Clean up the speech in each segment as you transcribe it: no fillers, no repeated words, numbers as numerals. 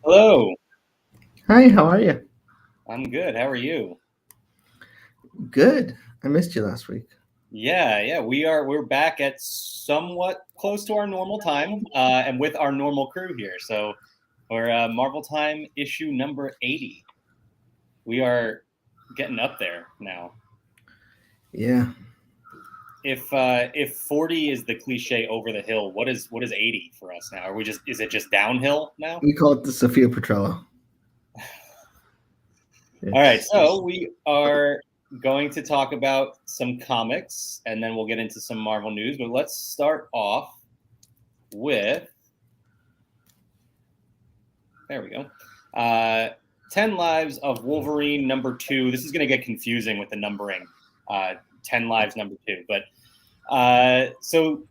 Hello. Hi, how are you? I'm good. How are you? Good. I missed you last week. Yeah, we're back at somewhat close to our normal time, and with our normal crew here. So we're Marvel Time issue number 80. We are getting up there now. Yeah, If 40 is the cliche over the hill, what is 80 for us now? Are we just is it just downhill now? we call it the Sophia Petrello. All right, It's so we are going to talk about some comics, and then we'll get into some Marvel news. But let's start off with there we go. 10 Lives of Wolverine number 2. This is going to get confusing with the numbering. 10 Lives number 2. But so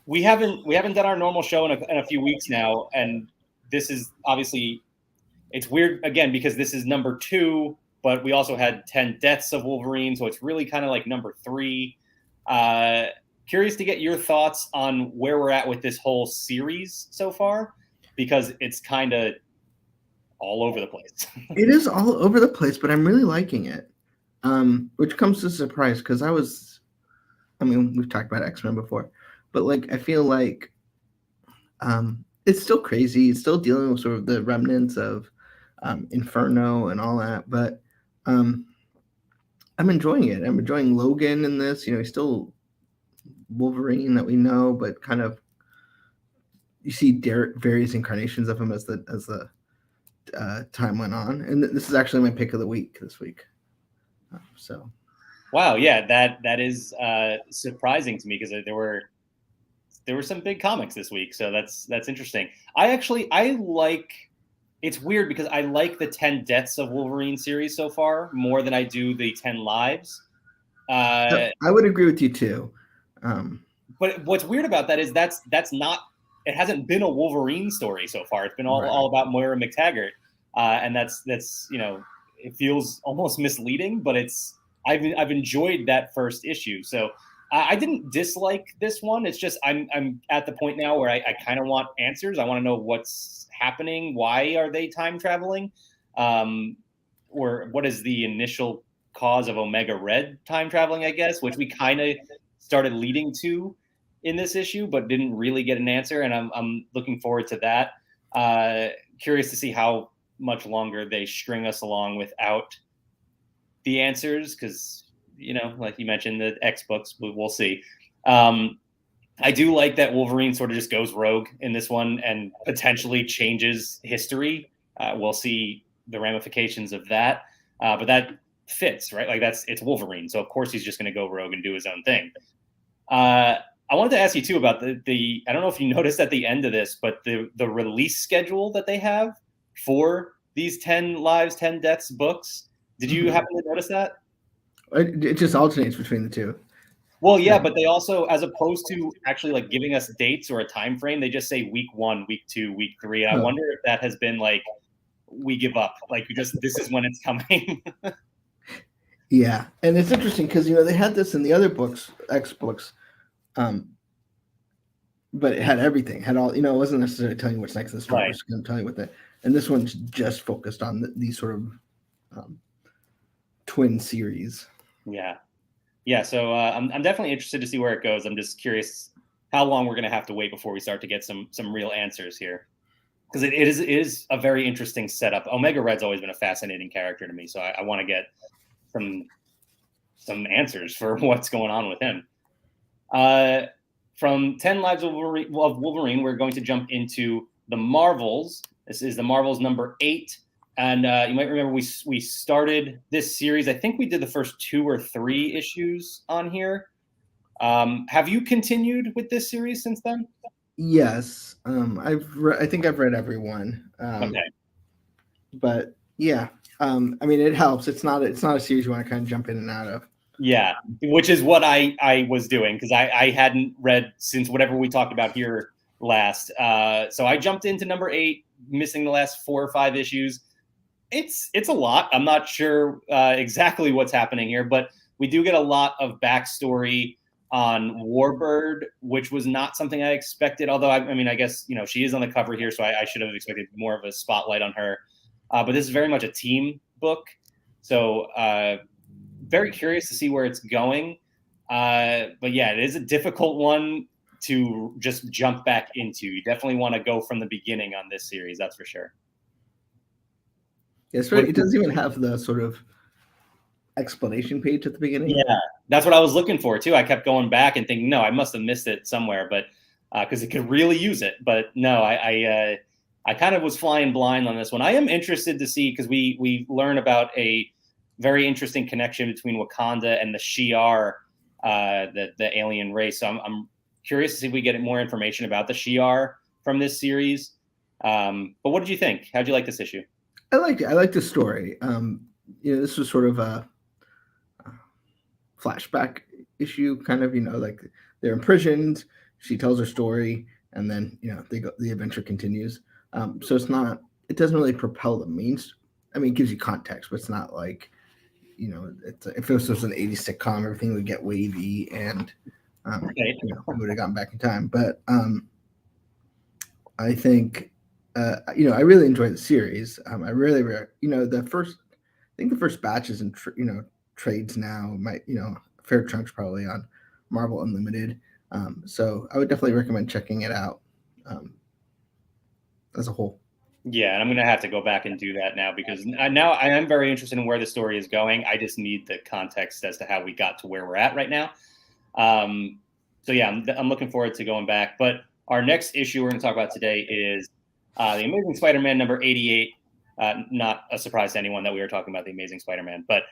we haven't done our normal show in a few weeks now, and this is obviously it's weird again because this is number 2, but we also had 10 Deaths of Wolverine, so it's really kind of like number 3. Uh, Curious to get your thoughts on where we're at with this whole series so far, because it's kind of all over the place. it is all over the place, but I'm really liking it. Which comes as a surprise because I mean, we've talked about X-Men before, but like I feel like it's still crazy. It's still dealing with sort of the remnants of Inferno and all that, but um, I'm enjoying it. I'm enjoying Logan in this. He's still Wolverine that we know, but kind of you see various incarnations of him as the time went on. And this is actually my pick of the week this week. So Wow, yeah, that is surprising to me because there were some big comics this week, so that's interesting. I like it's weird because I like the 10 Deaths of Wolverine series so far more than I do the 10 Lives. Uh, I would agree with you too. Um, but what's weird about that is that's not it hasn't been a Wolverine story so far. It's been all right. about Moira McTaggart, and that's it feels almost misleading, but I've enjoyed that first issue. So I didn't dislike this one. It's just I'm at the point now where I kind of want answers. I want to know what's happening. Why are they time traveling? Um, or what is the initial cause of Omega Red time traveling? I guess, which we kind of started leading to in this issue, but didn't really get an answer. And I'm looking forward to that. Curious to see how much longer they string us along without the answers, because like you mentioned, the X books, we'll see. Um, I do like that Wolverine sort of just goes rogue in this one and potentially changes history. We'll see the ramifications of that, but that fits, right? Like it's Wolverine, so of course he's just going to go rogue and do his own thing. Uh, I wanted to ask you too about the I don't know if you noticed at the end of this, but the release schedule that they have for these 10 Lives, 10 Deaths books. Did you Mhm. happen to notice that? It just alternates between the two. Well, yeah, Yeah. but they also, as opposed to actually like giving us dates or a time frame, they just say week 1, week 2, week 3. And I Huh. wonder if that has been like we give up, like we just this is when it's coming. Yeah, and it's interesting because they had this in the other books, X books, um, but it had everything. Had all it wasn't necessarily telling you what's next in the story. It Right. was going to tell you what that. And this one's just focused on these sort of um, twin series. Yeah. Yeah. So I'm definitely interested to see where it goes. I'm just curious how long we're going to have to wait before we start to get some real answers here, because it is a very interesting setup. Omega Red's always been a fascinating character to me, so I want to get some some answers for what's going on with him. Uh, from 10 Lives of Wolverine, we're going to jump into the Marvels. This is the Marvels number 8. And you might remember we started this series. I think we did the first 2 or 3 issues on here. Have you continued with this series since then? Yes, I think I've read every one, Okay. but yeah, I mean it helps. It's not a series you want to kind of jump in and out of. Yeah, which is what I was doing because I hadn't read since whatever we talked about here last. So I jumped into number 8, missing the last 4 or 5 issues. It's a lot. I'm not sure exactly what's happening here, but we do get a lot of backstory on Warbird, which was not something I expected. Although I mean, I guess she is on the cover here, so I should have expected more of a spotlight on her. But this is very much a team book, so very curious to see where it's going. But yeah, it is a difficult one to just jump back into. You definitely want to go from the beginning on this series, that's for sure. Yeah, it doesn't even have the sort of explanation page at the beginning. Yeah, that's what I was looking for too. I kept going back and thinking, no, I must have missed it somewhere, but because it could really use it. But no, I kind of was flying blind on this one. I am interested to see, because we learn about a very interesting connection between Wakanda and the Shi'ar, the alien race. So I'm curious to see if we get more information about the Shi'ar from this series. But what did you think? How'd you like this issue? I liked it. I liked the story. This was sort of a flashback issue, kind of, like they're imprisoned. She tells her story, and then the adventure continues. So it doesn't really propel the main. I mean, it gives you context, but it's not like if this was an 80s sitcom, everything would get wavy and we would have gotten back in time. But I think I really enjoyed the series. I really the first batch is in trades now. Fair chunks probably on Marvel Unlimited. So I would definitely recommend checking it out as a whole. Yeah, and I'm going to have to go back and do that now, because now I am very interested in where the story is going. I just need the context as to how we got to where we're at right now. So yeah, I'm looking forward to going back. But our next issue we're going to talk about today is The Amazing Spider-Man number 88. Not a surprise to anyone that we were talking about The Amazing Spider-Man, but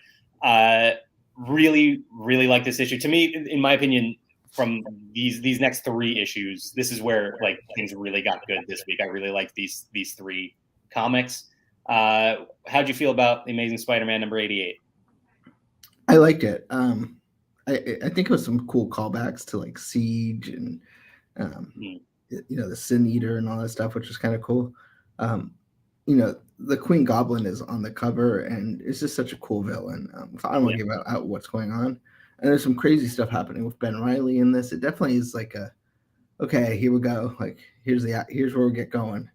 really, really like this issue. To me, in my opinion, from these next three issues, this is where things really got good this week. I really liked these three comics. How'd you feel about The Amazing Spider-Man number 88? I liked it. I think it was some cool callbacks to Siege and the Sin Eater and all that stuff, which was kind of cool. The Queen Goblin is on the cover, and it's just such a cool villain. So I don't want to give out what's going on. And there's some crazy stuff happening with Ben Reilly in this. It definitely is okay, here we go. Here's where we get going.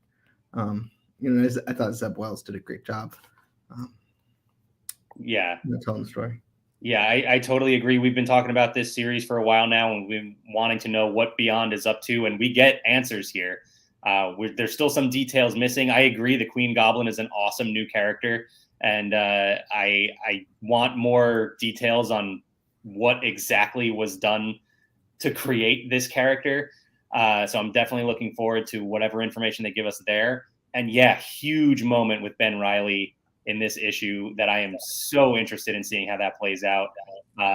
I thought Zeb Wells did a great job. Telling the story. Yeah, I totally agree. We've been talking about this series for a while now, and we've been wanting to know what Beyond is up to, and we get answers here. There's still some details missing. I agree. The Queen Goblin is an awesome new character, and I want more details on what exactly was done to create this character. So I'm definitely looking forward to whatever information they give us there. And yeah, huge moment with Ben Reilly in this issue that I am so interested in seeing how that plays out.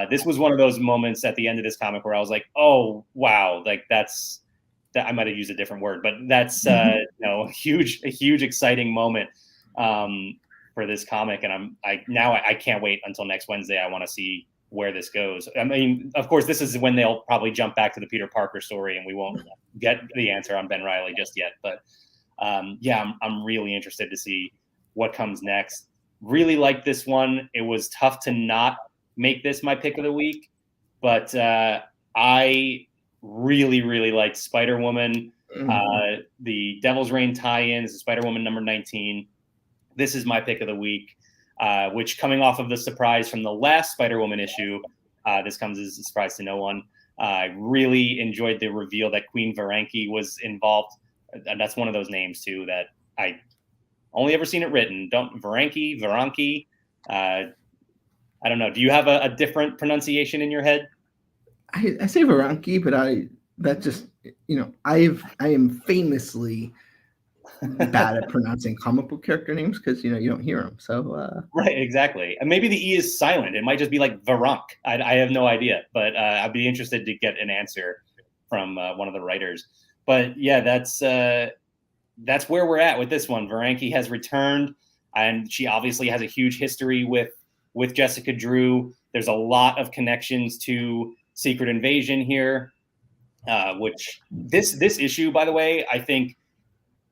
This was one of those moments at the end of this comic where I was like, oh, wow, I might have used a different word, but that's a huge exciting moment for this comic. And I can't wait until next Wednesday. I want to see where this goes. I mean, of course, this is when they'll probably jump back to the Peter Parker story, and we won't get the answer on Ben Reilly just yet. But I'm really interested to see what comes next. Really like this one. It was tough to not make this my pick of the week, but I really, really liked Spider-Woman. The Devil's Reign tie-ins, Spider-Woman number 19. This is my pick of the week, which, coming off of the surprise from the last Spider-Woman issue, this comes as a surprise to no one. I really enjoyed the reveal that Queen Varanki was involved. And that's one of those names too that I only ever seen it written. Varanki. I don't know. Do you have a different pronunciation in your head? I say Varanki, but I am famously bad at pronouncing comic book character names because you don't hear them. So right, exactly. And maybe the E is silent. It might just be like Varank. I have no idea, but I'd be interested to get an answer from one of the writers. But yeah, that's where we're at with this one. Varanki has returned, and she obviously has a huge history with Jessica Drew. There's a lot of connections to Secret Invasion here, which this issue, by the way, I think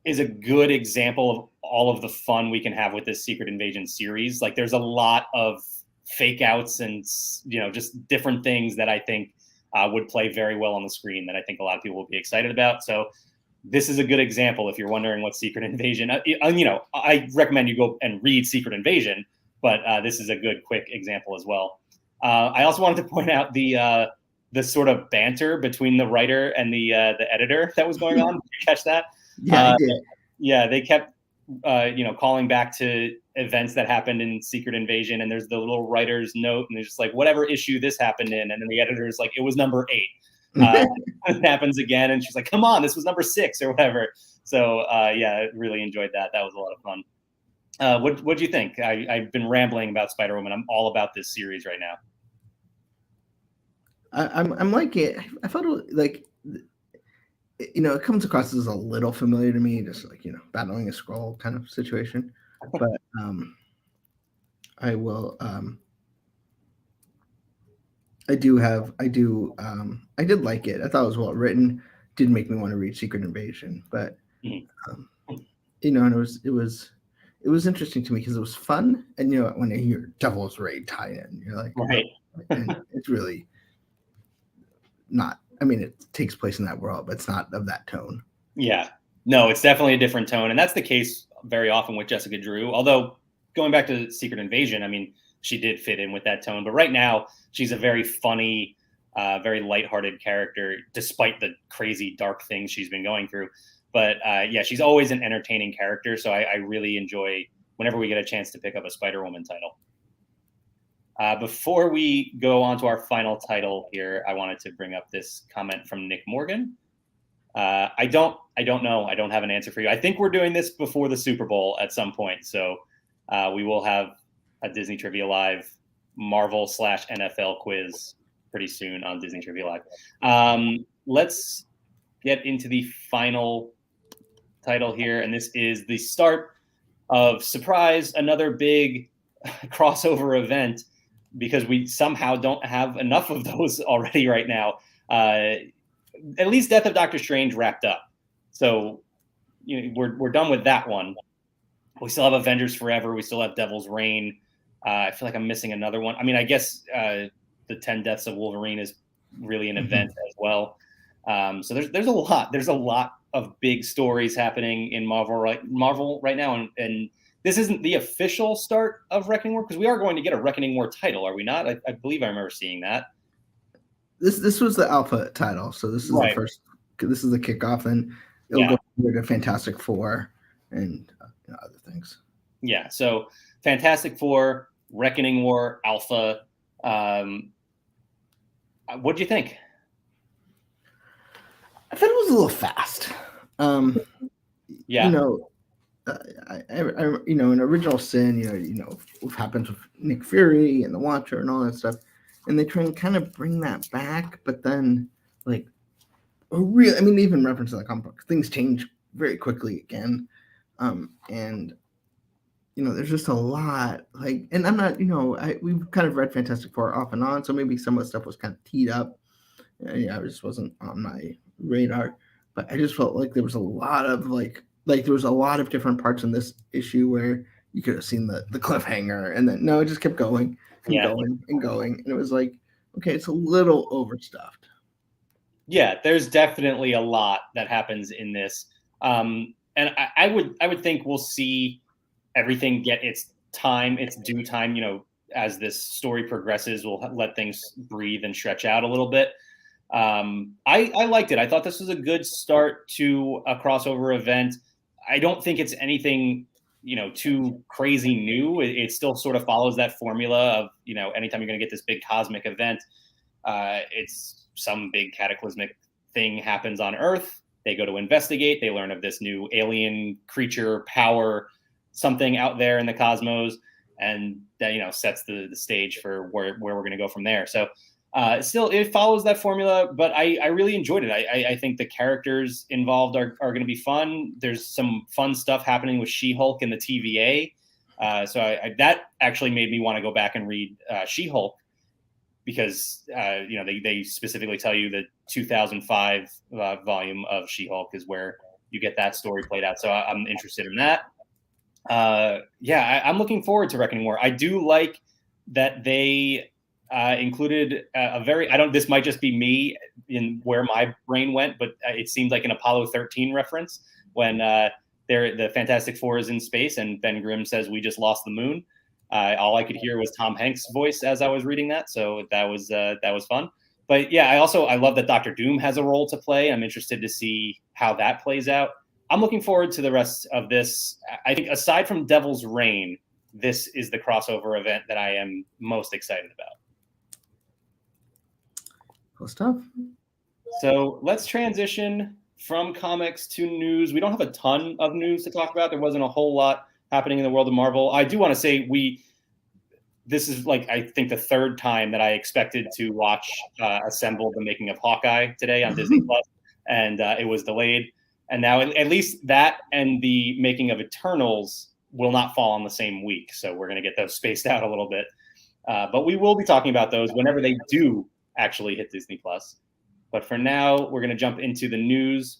is a good example of all of the fun we can have with this Secret Invasion series. There's a lot of fake outs and just different things that I think would play very well on the screen that I think a lot of people will be excited about. So this is a good example if you're wondering what Secret Invasion. I recommend you go and read Secret Invasion, but this is a good quick example as well. I also wanted to point out the sort of banter between the writer and the editor that was going on. Did you catch that? Yeah, I did. Yeah, they kept calling back to events that happened in Secret Invasion, and there's the little writer's note, and it's just like whatever issue this happened in, and then the editor's like, it was number 8. It happens again, and she's like, come on, this was number 6 or whatever. So yeah, I really enjoyed that. That was a lot of fun. What do you think? I've been rambling about Spider-Woman. I'm all about this series right now. I'm like it. I felt like, it comes across as a little familiar to me, just like, battling a scroll kind of situation. But I will. I did like it. I thought it was well written. Did make me want to read Secret Invasion, but and it was interesting to me because it was fun, and when you hear Devil's Raid tie-in, you're like, right, and it's really not. I mean, it takes place in that world, but it's not of that tone. Yeah, no, it's definitely a different tone, and that's the case very often with Jessica Drew. Although going back to Secret Invasion, I mean, she did fit in with that tone, but right now she's a very funny, very lighthearted character, despite the crazy dark things she's been going through. But yeah, she's always an entertaining character, so I really enjoy whenever we get a chance to pick up a Spider-Woman title. Before we go on to our final title here, I wanted to bring up this comment from Nick Morgan. I don't know. I don't have an answer for you. I think we're doing this before the Super Bowl at some point, so we will have a Disney Trivia Live Marvel/NFL quiz pretty soon on Disney Trivia Live. Let's get into the final title here, and this is the start of surprise, another big crossover event, because we somehow don't have enough of those already right now. At least Death of Doctor Strange wrapped up, so we're done with that one. We still have Avengers Forever. We still have Devil's Reign. I feel like I'm missing another one. I mean, I guess the 10 Deaths of Wolverine is really an event as well. So there's a lot. There's a lot of big stories happening in Marvel right now, and this isn't the official start of Reckoning War, because we are going to get a Reckoning War title, are we not? I believe I remember seeing that. This was the alpha title, so this is the first. This is the kickoff, and it'll go to Fantastic Four and other things. Yeah. So Fantastic Four, Reckoning War, Alpha. What do you think? I thought it was a little fast. Yeah. In Original Sin, what happens with Nick Fury and the Watcher and all that stuff, and they try and kind of bring that back, but then even reference to the comic book, things change very quickly again, and there's just a lot. And I'm not, we've kind of read Fantastic Four off and on, so maybe some of the stuff was kind of teed up. It just wasn't on my radar, but I just felt like there was a lot of there was a lot of different parts in this issue where you could have seen the cliffhanger, and then it just kept going and going and going, and it was like, okay, it's a little overstuffed. Yeah, there's definitely a lot that happens in this, and I would think we'll see everything get its due time. As this story progresses, we'll let things breathe and stretch out a little bit. I liked it. I thought this was a good start to a crossover event. I don't think it's anything, too crazy new. It still sort of follows that formula of, anytime you're going to get this big cosmic event, it's some big cataclysmic thing happens on Earth. They go to investigate. They learn of this new alien creature power, something out there in the cosmos, and that, sets the stage for where we're going to go from there. So still, it follows that formula, but I really enjoyed it. I think the characters involved are going to be fun. There's some fun stuff happening with She-Hulk and the TVA. So that actually made me want to go back and read She-Hulk, because they specifically tell you the 2005 volume of She-Hulk is where you get that story played out. So I'm interested in that. I'm looking forward to Reckoning War. I do like that they included a very, this might just be me in where my brain went, but it seemed like an Apollo 13 reference when the Fantastic Four is in space and Ben Grimm says, "We just lost the moon." All I could hear was Tom Hanks' voice as I was reading that. So that was fun. But yeah, I love that Doctor Doom has a role to play. I'm interested to see how that plays out. I'm looking forward to the rest of this. I think aside from Devil's Reign, this is the crossover event that I am most excited about. Cool stuff. So let's transition from comics to news. We don't have a ton of news to talk about. There wasn't a whole lot happening in the world of Marvel. I do want to say this is like, I think the third time that I expected to watch Assemble, the making of Hawkeye today on Disney Plus, and it was delayed. And now at least that and the making of Eternals will not fall on the same week. So we're going to get those spaced out a little bit. But we will be talking about those whenever they do actually hit Disney Plus. But for now, we're going to jump into the news.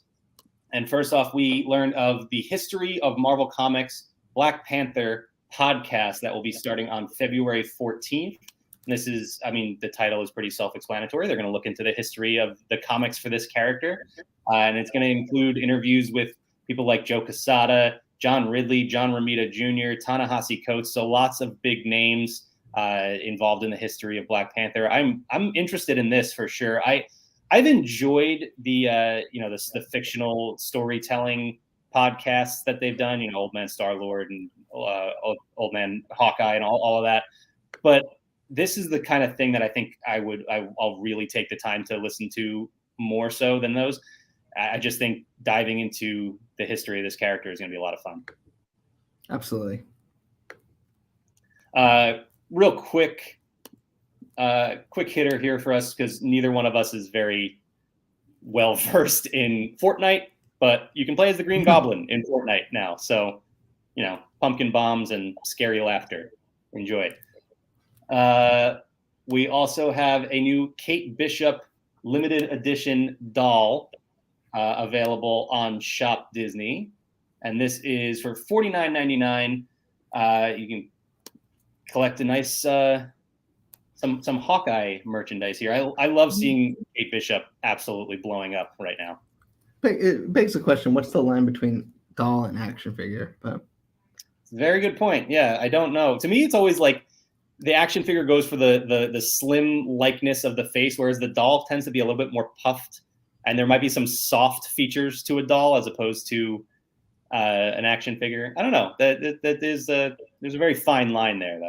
And first off, we learned of the History of Marvel Comics Black Panther podcast that will be starting on February 14th. This is, the title is pretty self-explanatory. They're going to look into the history of the comics for this character. And it's going to include interviews with people like Joe Quesada, John Ridley, John Romita Jr., Ta-Nehisi Coates. So lots of big names involved in the history of Black Panther. I'm interested in this for sure. I've enjoyed the fictional storytelling podcasts that they've done, Old Man Star-Lord and Old Man Hawkeye and all of that. But this is the kind of thing that I think I'll really take the time to listen to more so than those. I just think diving into the history of this character is going to be a lot of fun. Absolutely. Real quick hitter here for us, because neither one of us is very well versed in Fortnite, but you can play as the Green Goblin in Fortnite now. So, pumpkin bombs and scary laughter. Enjoy. We also have a new Kate Bishop limited edition doll available on Shop Disney. And this is for $49.99. You can collect a nice some Hawkeye merchandise here. I love seeing Kate Bishop absolutely blowing up right now. It begs the question, what's the line between doll and action figure? But it's a very good point. Yeah, I don't know. To me, it's always like the action figure goes for the slim likeness of the face, whereas the doll tends to be a little bit more puffed, and there might be some soft features to a doll as opposed to an action figure. I don't know. There's a very fine line there,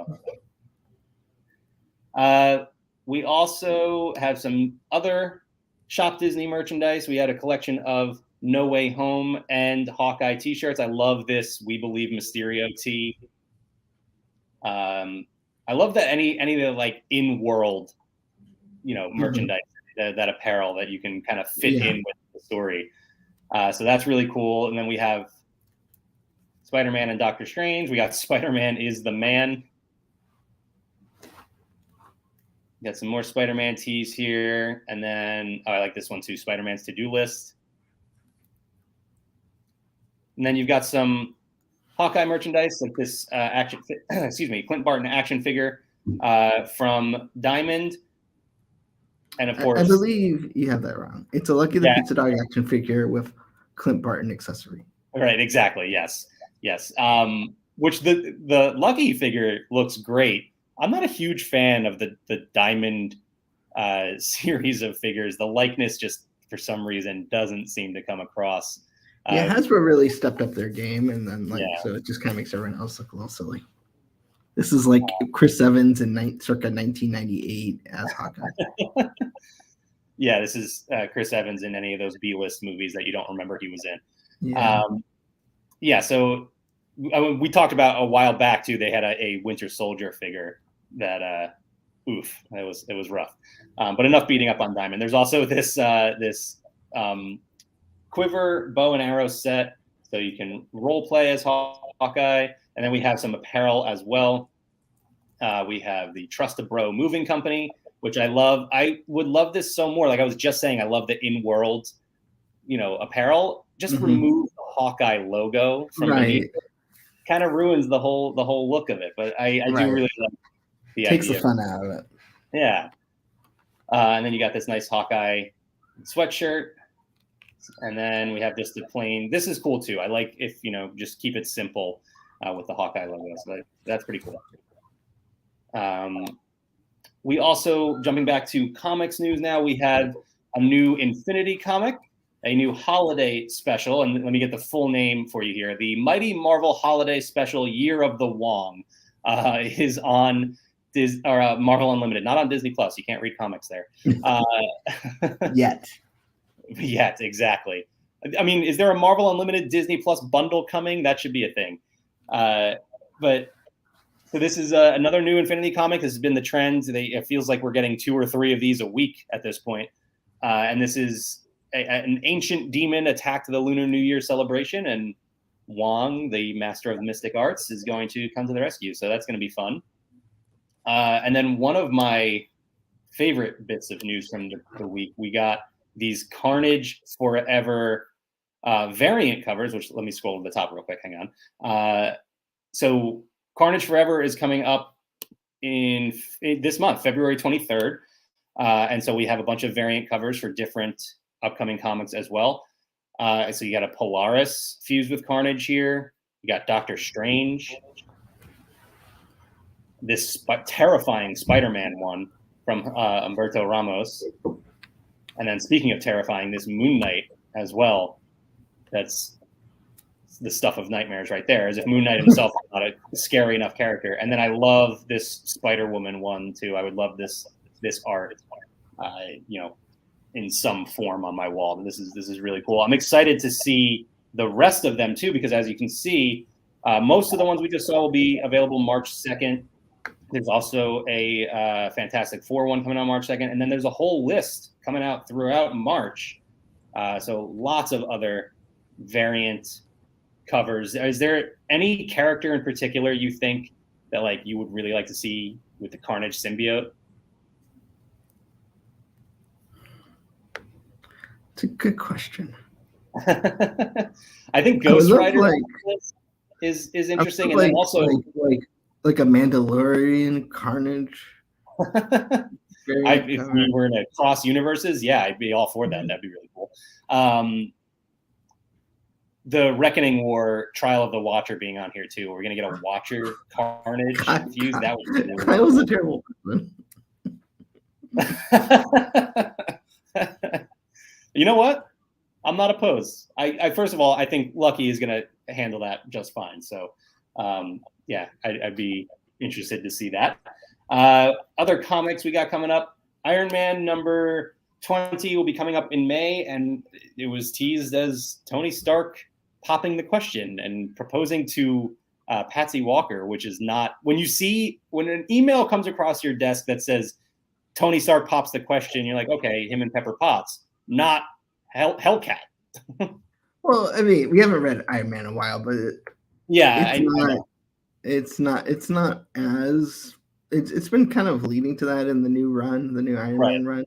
though. We also have some other Shop Disney merchandise. We had a collection of No Way Home and Hawkeye t-shirts. I love this We Believe Mysterio tee. I love that any of the like in-world, merchandise, that apparel that you can kind of fit in with the story. So that's really cool. And then we have Spider-Man and Doctor Strange. We got Spider-Man is the Man. Got some more Spider-Man tees here. And then I like this one too, Spider-Man's to-do list. And then you've got some Hawkeye merchandise, like this Clint Barton action figure from Diamond. And of course, I believe you have that wrong. It's a Lucky the Pizza Dog action figure with Clint Barton accessory. Right, exactly. Yes. Which the Lucky figure looks great. I'm not a huge fan of the Diamond series of figures. The likeness just for some reason doesn't seem to come across. Hasbro really stepped up their game, and then so it just kind of makes everyone else look a little silly. This is like Chris Evans in circa 1998 as Hawkeye. Yeah, this is Chris Evans in any of those B-list movies that you don't remember he was in. So we talked about a while back too. They had a Winter Soldier figure that it was rough. But enough beating up on Diamond. There's also this quiver, bow and arrow set, so you can role play as Hawkeye. And then we have some apparel as well. We have the Trust a Bro Moving Company, which I love. I would love this so more. Like I was just saying, I love the in-world, apparel. Just remove the Hawkeye logo from the kind of ruins the whole look of it. But I do really love the Takes idea. the fun out of it. Yeah. And then you got this nice Hawkeye sweatshirt. And then we have just the plain. This is cool too. I like if, just keep it simple with the Hawkeye logo. So that's pretty cool. We also, jumping back to comics news now, we have a new Infinity comic, a new holiday special. And let me get the full name for you here. The Mighty Marvel Holiday Special Year of the Wong is on Marvel Unlimited, not on Disney Plus. You can't read comics there. Yet. Yet, exactly. I mean, is there a Marvel Unlimited Disney Plus bundle coming? That should be a thing. So this is another new Infinity comic. This has been the trend. It feels like we're getting 2 or 3 of these a week at this point. And this is an ancient demon attacked the Lunar New Year celebration, and Wong, the master of the mystic arts, is going to come to the rescue. So that's going to be fun. And then one of my favorite bits of news from the week, we got these Carnage Forever variant covers, which let me scroll to the top real quick. Hang on. So Carnage Forever is coming up in this month, February 23rd. And so we have a bunch of variant covers for different upcoming comics as well. So you got a Polaris fused with Carnage here. You got Doctor Strange. This terrifying Spider-Man one from Humberto Ramos. And then speaking of terrifying, this Moon Knight as well. That's the stuff of nightmares right there, as if Moon Knight himself is not a scary enough character. And then I love this Spider-Woman one too. I would love this art, in some form on my wall. This is really cool. I'm excited to see the rest of them too, because as you can see, most of the ones we just saw will be available March 2nd. There's also a Fantastic Four one coming out March 2nd, and then there's a whole list coming out throughout March. So lots of other variant covers. Is there any character in particular you think that you would really like to see with the Carnage symbiote? It's a good question. I think Ghost Rider is interesting, and then also like a Mandalorian Carnage. If we were in a cross universes, yeah, I'd be all for that. That'd be really cool. The Reckoning War Trial of the Watcher being on here too. We're gonna get a Watcher Carnage fuse. That was a terrible one. You know what? I'm not opposed. I first of all, I think Lucky is gonna handle that just fine. So yeah, I'd be interested to see that. Other comics we got coming up. Iron Man number 20 will be coming up in May, and it was teased as Tony Stark popping the question and proposing to Patsy Walker, which is not when an email comes across your desk that says Tony Stark pops the question, you're like, okay, him and Pepper Potts, not Hellcat. Well, I mean, we haven't read Iron Man in a while, but it's been kind of leading to that in the new Iron Man run.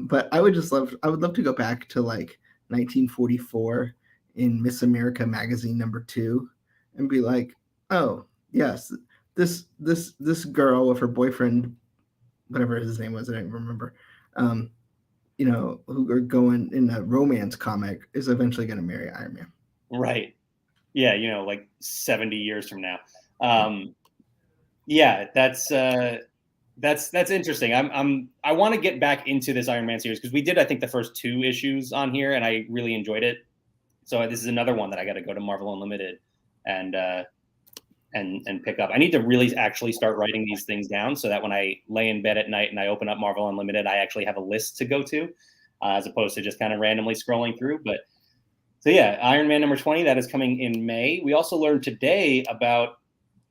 But I would love to go back to 1944 in Miss America magazine number 2 and be like, oh yes, this girl with her boyfriend, whatever his name was, I don't remember, who are going in a romance comic is eventually going to marry Iron Man. Right. Yeah. 70 years from now. Yeah, that's interesting. I want to get back into this Iron Man series because we did, I think, the first 2 issues on here, and I really enjoyed it. So this is another one that I got to go to Marvel Unlimited and pick up. I need to really actually start writing these things down so that when I lay in bed at night and I open up Marvel Unlimited, I actually have a list to go to, as opposed to just kind of randomly scrolling through. But so yeah, Iron Man number 20, that is coming in May. We also learned today about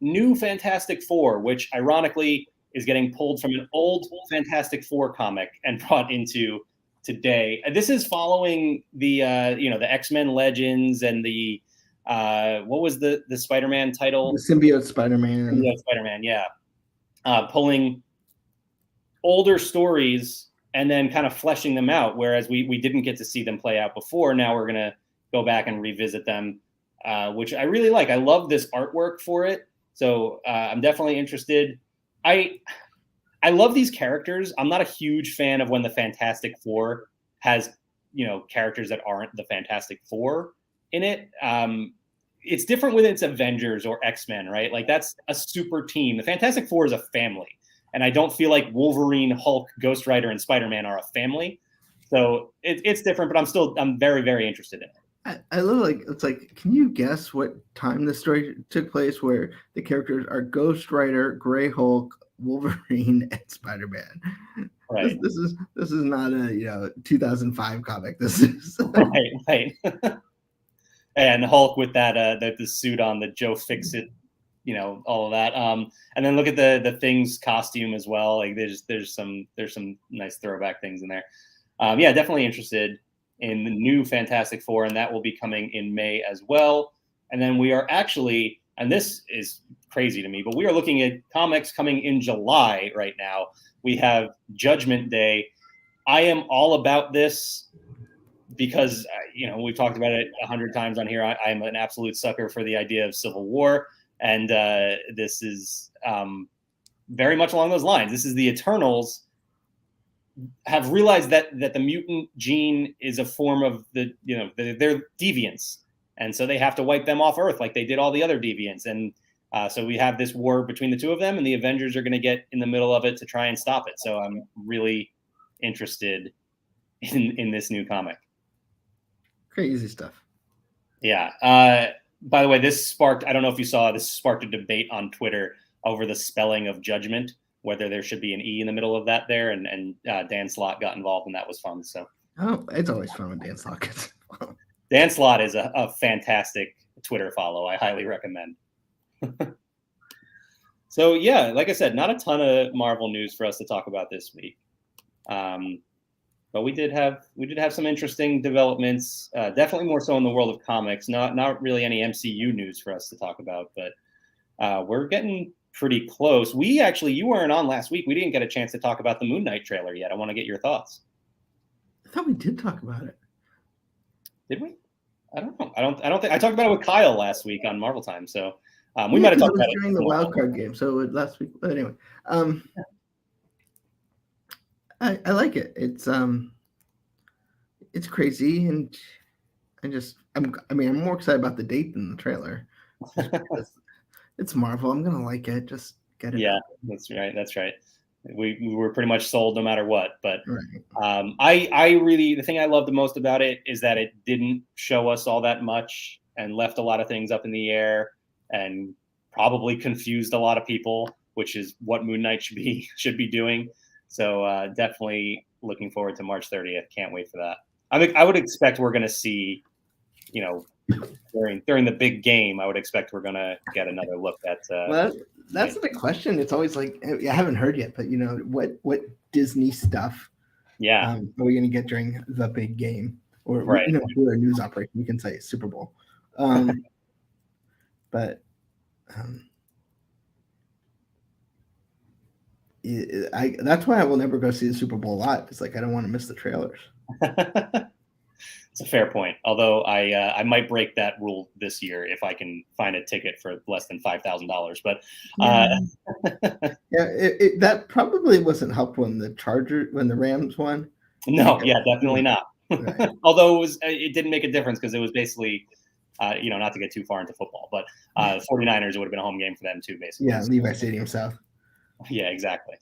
new Fantastic Four, which ironically is getting pulled from an old Fantastic Four comic and brought into today. This is following the the X-Men Legends and the what was the Spider-Man title? The Symbiote Spider-Man. Symbiote Spider-Man, yeah. Pulling older stories and then kind of fleshing them out, whereas we didn't get to see them play out before. Now we're gonna go back and revisit them, which I really like. I love this artwork for it. So I'm definitely interested. I love these characters. I'm not a huge fan of when the Fantastic Four has, characters that aren't the Fantastic Four in it. It's different when it's Avengers or X-Men, right? Like that's a super team. The Fantastic Four is a family. And I don't feel like Wolverine, Hulk, Ghost Rider, and Spider-Man are a family. So it's different, but I'm very, very interested in it. I love it's like, can you guess what time the story took place where the characters are Ghost Rider, Gray Hulk, Wolverine, and Spider-Man? Right. This is not a 2005 comic. This is right. And Hulk with that the suit on, the Joe Fix-It, all of that. And then look at the Thing's costume as well. Like there's some nice throwback things in there. Yeah, definitely interested in the new Fantastic Four, and that will be coming in May as well. And then we are actually, and this is crazy to me, but we are looking at comics coming in July right now. We have Judgment Day. I am all about this because, we've talked about it 100 times on here. I'm an absolute sucker for the idea of Civil War. And this is very much along those lines. This is the Eternals have realized that the mutant gene is a form of they're deviants, and so they have to wipe them off Earth like they did all the other deviants. And so we have this war between the two of them, and the Avengers are going to get in the middle of it to try and stop it. So I'm really interested in this new comic. Crazy stuff. Yeah. By the way, I don't know if you saw, this sparked a debate on Twitter over the spelling of judgment, whether there should be an E in the middle of that there. And Dan Slott got involved, and that was fun. So it's always fun when Dan Slott gets involved. Dan Slott is a fantastic Twitter follow. I highly recommend. So yeah, like I said, not a ton of Marvel news for us to talk about this week. But we did have some interesting developments, definitely more so in the world of comics. Not really any MCU news for us to talk about, but we're getting pretty close. You weren't on last week. We didn't get a chance to talk about the Moon Knight trailer yet. I want to get your thoughts. I thought we did talk about it. Did we? I don't know. I don't think I talked about it with Kyle last week on Marvel Time. So we might have talked about it during the wild card game. So last week, but anyway, I like it. It's crazy, and I'm more excited about the date than the trailer. It's Marvel. I'm gonna like it. Just get it. Yeah, that's right. We were pretty much sold no matter what. But right. I really, the thing I love the most about it is that it didn't show us all that much and left a lot of things up in the air and probably confused a lot of people, which is what Moon Knight should be doing. So definitely looking forward to March 30th. Can't wait for that. I would expect we're going to see, during the big game, I would expect we're going to get another look at. Well, that's the big question. It's always like, I haven't heard yet, but what Disney stuff? Yeah, are we going to get during the big game? Or right? We're a news operation. We can say Super Bowl, but. That's why I will never go see the Super Bowl live. It's like I don't want to miss the trailers. It's a fair point. Although I might break that rule this year if I can find a ticket for less than $5,000. But that probably wasn't helpful when the Rams won. No, yeah, definitely not. Right. Although it didn't make a difference because it was basically. Not to get too far into football, but 49ers, it would have been a home game for them too, basically. Yeah, Levi Stadium South. Yeah, exactly.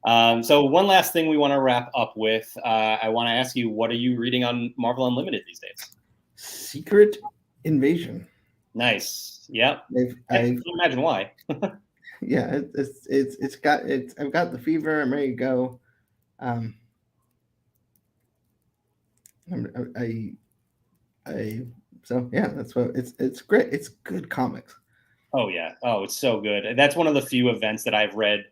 So one last thing we want to wrap up with. I want to ask you, what are you reading on Marvel Unlimited these days? Secret Invasion. Nice. Yep. I can imagine why. Yeah, I've got the fever. I'm ready to go. So yeah, that's what it's great. It's good comics. Oh yeah. Oh, it's so good. That's one of the few events that I've read,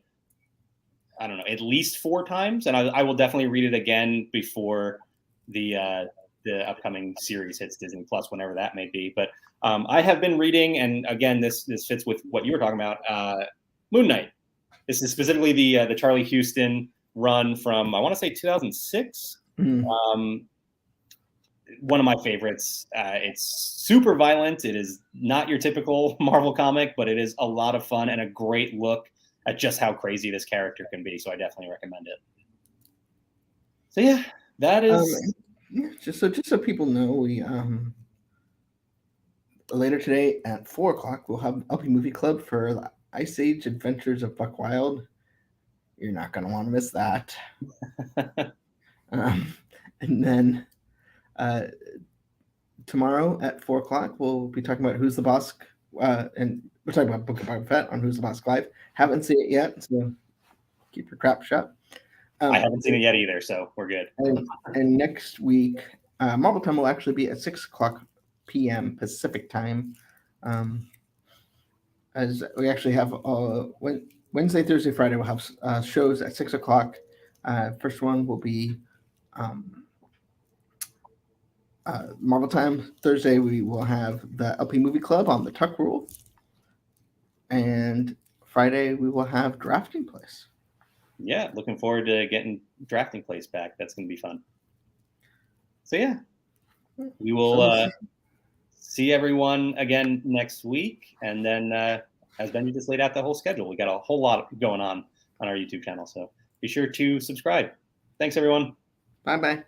I don't know, at least 4 times. And I will definitely read it again before the upcoming series hits Disney Plus, whenever that may be. But I have been reading, and again, this fits with what you were talking about, Moon Knight. This is specifically the Charlie Houston run from, I want to say 2006. One of my favorites. It's super violent. It is not your typical Marvel comic, but it is a lot of fun and a great look at just how crazy this character can be. So I definitely recommend it. So yeah, that is just so people know, we later today at 4 o'clock we'll have LP Movie Club for the Ice Age Adventures of Buck Wild. You're not gonna want to miss that. And then tomorrow at 4 o'clock we'll be talking about Who's the Boss, and we're talking about Book of Boba Fett on Who's the Boss Live. Haven't seen it yet, so keep your crap shut. I haven't seen it yet either, so we're good. And next week, Marvel Time will actually be at 6 o'clock p.m. Pacific time. As we actually have Wednesday, Thursday, Friday, we'll have shows at 6 o'clock. First one will be Marvel Time. Thursday, we will have the LP Movie Club on the Tuck Rule. And Friday, we will have Drafting Place. Yeah, looking forward to getting Drafting Place back. That's going to be fun. So yeah, we will see everyone again next week. And then as Benji just laid out the whole schedule, we got a whole lot going on our YouTube channel. So be sure to subscribe. Thanks, everyone. Bye-bye.